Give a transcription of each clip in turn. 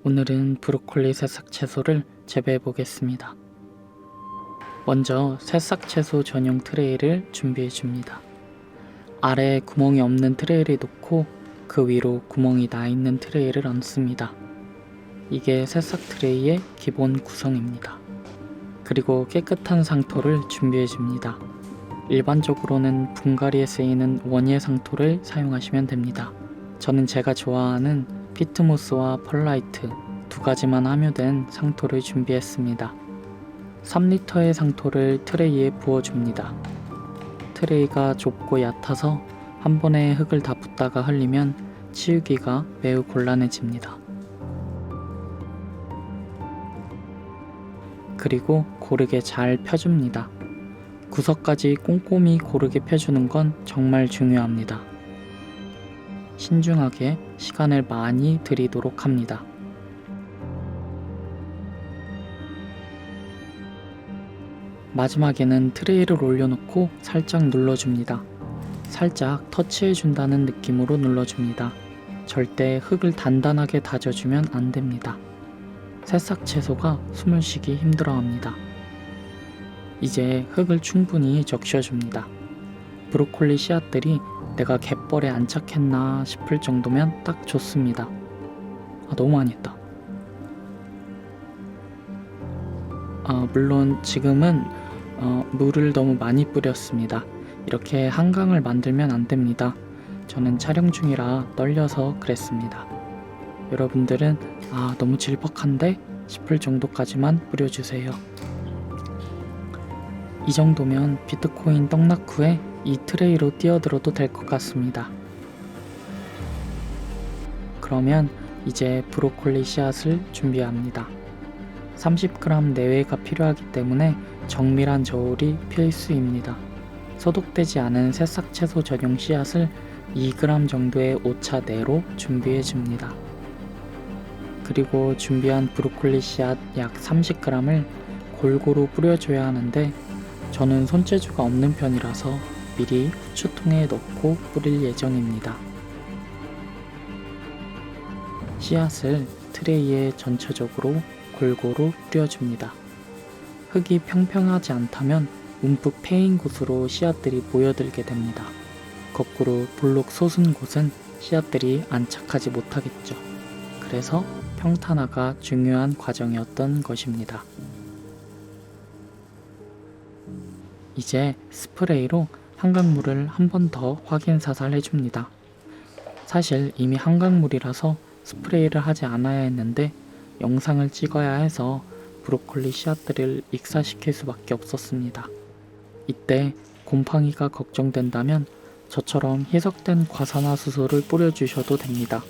오늘은 브로콜리 새싹 채소를 재배해 보겠습니다. 먼저 새싹 채소 전용 트레이를 준비해 줍니다. 아래에 구멍이 없는 트레이를 놓고 그 위로 구멍이 나 있는 트레이를 얹습니다. 이게 새싹 트레이의 기본 구성입니다. 그리고 깨끗한 상토를 준비해 줍니다. 일반적으로는 분갈이에 쓰이는 원예 상토를 사용하시면 됩니다. 저는 제가 좋아하는 피트모스와 펄라이트 두 가지만 함유된 상토를 준비했습니다. 3리터의 상토를 트레이에 부어줍니다. 트레이가 좁고 얕아서 한 번에 흙을 다 붓다가 흘리면 치우기가 매우 곤란해집니다. 그리고 고르게 잘 펴줍니다. 구석까지 꼼꼼히 고르게 펴주는 건 정말 중요합니다. 신중하게 시간을 많이 들이도록 합니다. 마지막에는 트레이를 올려놓고 살짝 눌러줍니다. 살짝 터치해준다는 느낌으로 눌러줍니다. 절대 흙을 단단하게 다져주면 안됩니다. 새싹 채소가 숨을 쉬기 힘들어합니다. 이제 흙을 충분히 적셔줍니다. 브로콜리 씨앗들이 내가 갯벌에 안착했나 싶을 정도면 딱 좋습니다. 너무 많이 했다. 물론 지금은 물을 너무 많이 뿌렸습니다. 이렇게 한강을 만들면 안됩니다. 저는 촬영 중이라 떨려서 그랬습니다. 여러분들은 너무 질퍽한데 싶을 정도까지만 뿌려주세요. 이 정도면 비트코인 떡락 후에 이 트레이로 뛰어들어도 될 것 같습니다. 그러면 이제 브로콜리 씨앗을 준비합니다. 30g 내외가 필요하기 때문에 정밀한 저울이 필수입니다. 소독되지 않은 새싹 채소 전용 씨앗을 2g 정도의 오차 내로 준비해 줍니다. 그리고 준비한 브로콜리 씨앗 약 30g을 골고루 뿌려줘야 하는데 저는 손재주가 없는 편이라서 미리 후추통에 넣고 뿌릴 예정입니다. 씨앗을 트레이에 전체적으로 골고루 뿌려줍니다. 흙이 평평하지 않다면 움푹 패인 곳으로 씨앗들이 모여들게 됩니다. 거꾸로 볼록 솟은 곳은 씨앗들이 안착하지 못하겠죠. 그래서 평탄화가 중요한 과정이었던 것입니다. 이제 스프레이로 한강물을 한 번 더 확인 사살 해줍니다. 사실 이미 한강물이라서 스프레이를 하지 않아야 했는데 영상을 찍어야 해서 브로콜리 씨앗들을 익사시킬 수밖에 없었습니다. 이때 곰팡이가 걱정된다면 저처럼 희석된 과산화수소를 뿌려주셔도 됩니다.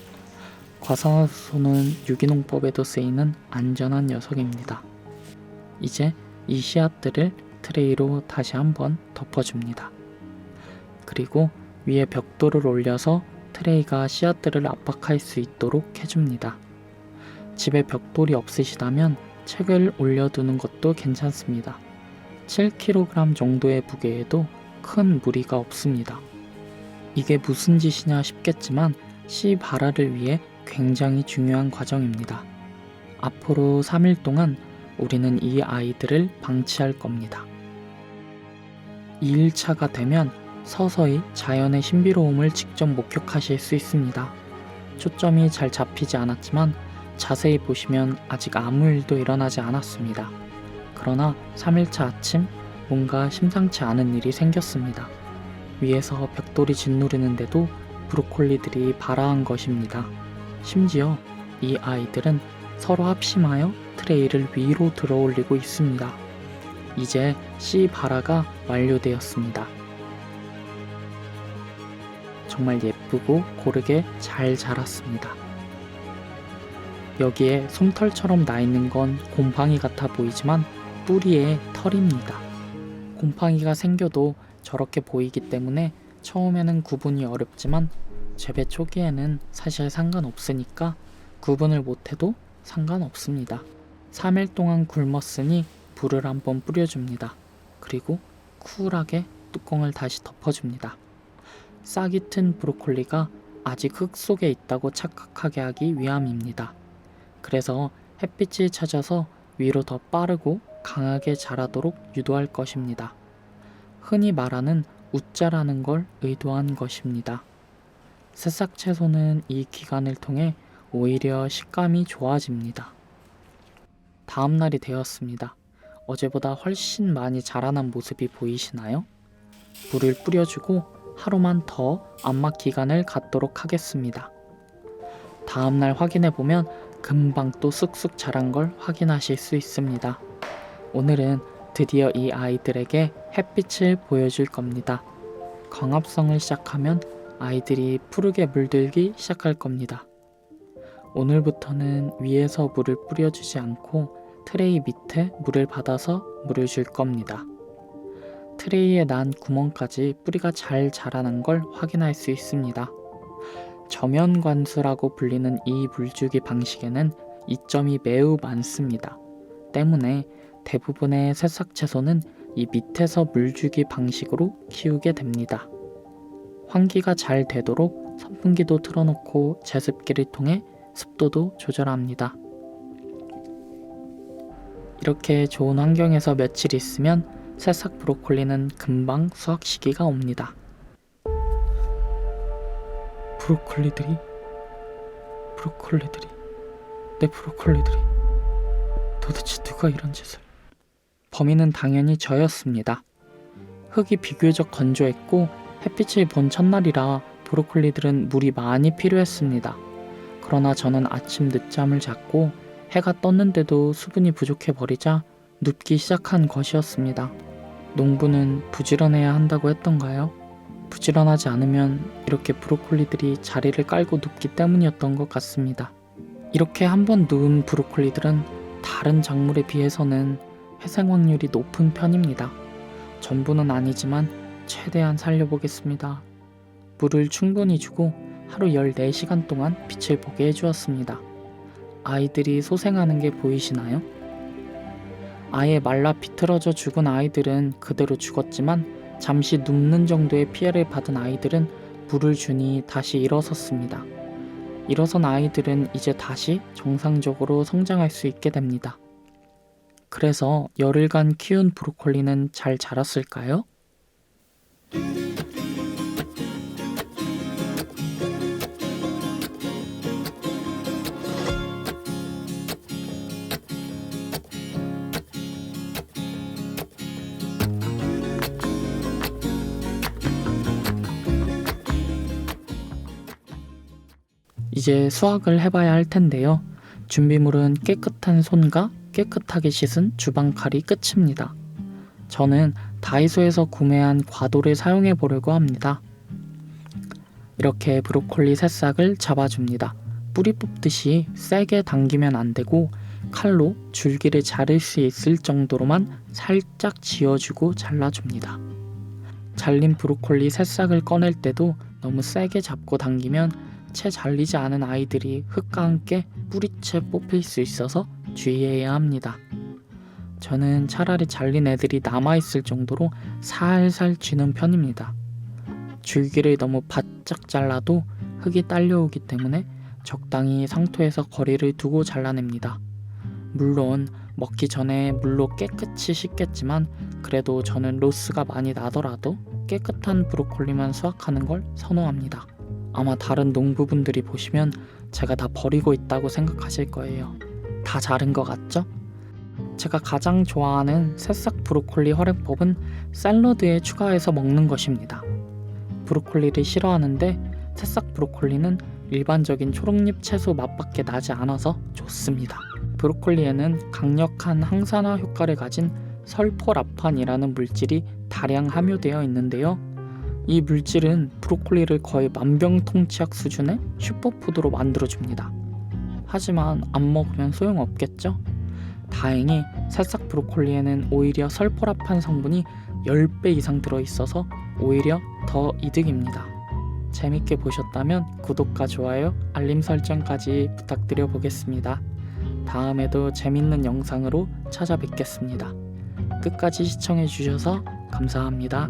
과산화수소는 유기농법에도 쓰이는 안전한 녀석입니다. 이제 이 씨앗들을 트레이로 다시 한번 덮어줍니다. 그리고 위에 벽돌을 올려서 트레이가 씨앗들을 압박할 수 있도록 해줍니다. 집에 벽돌이 없으시다면 책을 올려두는 것도 괜찮습니다. 7kg 정도의 무게에도 큰 무리가 없습니다. 이게 무슨 짓이냐 싶겠지만 씨 발화를 위해 굉장히 중요한 과정입니다. 앞으로 3일 동안 우리는 이 아이들을 방치할 겁니다. 2일차가 되면 서서히 자연의 신비로움을 직접 목격하실 수 있습니다. 초점이 잘 잡히지 않았지만 자세히 보시면 아직 아무 일도 일어나지 않았습니다. 그러나 3일차 아침 뭔가 심상치 않은 일이 생겼습니다. 위에서 벽돌이 짓누르는데도 브로콜리들이 발화한 것입니다. 심지어 이 아이들은 서로 합심하여 트레이를 위로 들어올리고 있습니다. 이제 씨 발화가 완료되었습니다. 정말 예쁘고 고르게 잘 자랐습니다. 여기에 솜털처럼 나 있는 건 곰팡이 같아 보이지만 뿌리에 털입니다. 곰팡이가 생겨도 저렇게 보이기 때문에 처음에는 구분이 어렵지만 재배 초기에는 사실 상관없으니까 구분을 못해도 상관없습니다. 3일 동안 굶었으니 불을 한번 뿌려줍니다. 그리고 쿨하게 뚜껑을 다시 덮어줍니다. 싹이 튼 브로콜리가 아직 흙 속에 있다고 착각하게 하기 위함입니다. 그래서 햇빛이 찾아서 위로 더 빠르고 강하게 자라도록 유도할 것입니다. 흔히 말하는 웃자라는 걸 의도한 것입니다. 새싹 채소는 이 기간을 통해 오히려 식감이 좋아집니다. 다음 날이 되었습니다. 어제보다 훨씬 많이 자라난 모습이 보이시나요? 물을 뿌려주고 하루만 더 암막 기간을 갖도록 하겠습니다. 다음날 확인해보면 금방 또 쑥쑥 자란 걸 확인하실 수 있습니다. 오늘은 드디어 이 아이들에게 햇빛을 보여줄 겁니다. 광합성을 시작하면 아이들이 푸르게 물들기 시작할 겁니다. 오늘부터는 위에서 물을 뿌려주지 않고 트레이 밑에 물을 받아서 물을 줄 겁니다. 트레이에 난 구멍까지 뿌리가 잘 자라난 걸 확인할 수 있습니다. 저면관수라고 불리는 이 물주기 방식에는 이점이 매우 많습니다. 때문에 대부분의 새싹 채소는 이 밑에서 물주기 방식으로 키우게 됩니다. 환기가 잘 되도록 선풍기도 틀어놓고 제습기를 통해 습도도 조절합니다. 이렇게 좋은 환경에서 며칠 있으면 새싹 브로콜리는 금방 수확 시기가 옵니다. 브로콜리들이 내 브로콜리들이 도대체 누가 이런 짓을. 범인은 당연히 저였습니다. 흙이 비교적 건조했고 햇빛을 본 첫날이라 브로콜리들은 물이 많이 필요했습니다. 그러나 저는 아침 늦잠을 잤고 해가 떴는데도 수분이 부족해 버리자 눕기 시작한 것이었습니다. 농부는 부지런해야 한다고 했던가요? 부지런하지 않으면 이렇게 브로콜리들이 자리를 깔고 눕기 때문이었던 것 같습니다. 이렇게 한번 누운 브로콜리들은 다른 작물에 비해서는 회생 확률이 높은 편입니다. 전부는 아니지만 최대한 살려보겠습니다. 물을 충분히 주고 하루 14시간 동안 빛을 보게 해주었습니다. 아이들이 소생하는 게 보이시나요? 아예 말라 비틀어져 죽은 아이들은 그대로 죽었지만 잠시 눕는 정도의 피해를 받은 아이들은 물을 주니 다시 일어섰습니다. 일어선 아이들은 이제 다시 정상적으로 성장할 수 있게 됩니다. 그래서 열흘간 키운 브로콜리는 잘 자랐을까요? 이제 수확을 해봐야 할 텐데요. 준비물은 깨끗한 손과 깨끗하게 씻은 주방칼이 끝입니다. 저는 다이소에서 구매한 과도를 사용해 보려고 합니다. 이렇게 브로콜리 새싹을 잡아줍니다. 뿌리 뽑듯이 세게 당기면 안 되고 칼로 줄기를 자를 수 있을 정도로만 살짝 쥐어주고 잘라줍니다. 잘린 브로콜리 새싹을 꺼낼 때도 너무 세게 잡고 당기면 채 잘리지 않은 아이들이 흙과 함께 뿌리채 뽑힐 수 있어서 주의해야 합니다. 저는 차라리 잘린 애들이 남아있을 정도로 살살 쥐는 편입니다. 줄기를 너무 바짝 잘라도 흙이 딸려오기 때문에 적당히 상토에서 거리를 두고 잘라냅니다. 물론 먹기 전에 물로 깨끗이 씻겠지만 그래도 저는 로스가 많이 나더라도 깨끗한 브로콜리만 수확하는 걸 선호합니다. 아마 다른 농부분들이 보시면 제가 다 버리고 있다고 생각하실 거예요. 다 자른 것 같죠? 제가 가장 좋아하는 새싹 브로콜리 활용법은 샐러드에 추가해서 먹는 것입니다. 브로콜리를 싫어하는데 새싹 브로콜리는 일반적인 초록잎 채소 맛밖에 나지 않아서 좋습니다. 브로콜리에는 강력한 항산화 효과를 가진 설포라판이라는 물질이 다량 함유되어 있는데요. 이 물질은 브로콜리를 거의 만병통치약 수준의 슈퍼푸드로 만들어줍니다. 하지만 안 먹으면 소용없겠죠? 다행히 새싹 브로콜리에는 오히려 설포라판 성분이 10배 이상 들어있어서 오히려 더 이득입니다. 재밌게 보셨다면 구독과 좋아요, 알림 설정까지 부탁드려 보겠습니다. 다음에도 재밌는 영상으로 찾아뵙겠습니다. 끝까지 시청해 주셔서 감사합니다.